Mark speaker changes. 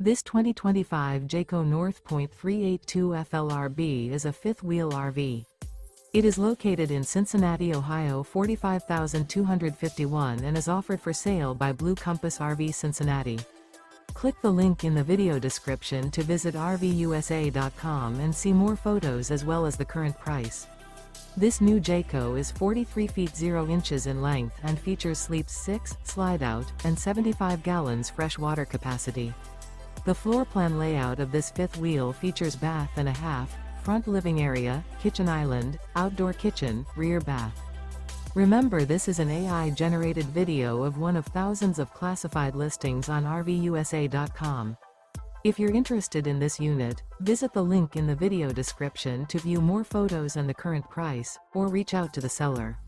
Speaker 1: This 2025 Jayco North Point 382 FLRB is a fifth-wheel RV. It is located in Cincinnati, Ohio 45251 and is offered for sale by Blue Compass RV Cincinnati. Click the link in the video description to visit RVUSA.com and see more photos as well as the current price. This new Jayco is 43 feet 0 inches in length and features sleeps 6, slide-out, and 75 gallons fresh water capacity. The floor plan layout of this fifth wheel features bath and a half, front living area, kitchen island, outdoor kitchen, rear bath. Remember, this is an AI-generated video of one of thousands of classified listings on RVUSA.com. If you're interested in this unit, visit the link in the video description to view more photos and the current price, or reach out to the seller.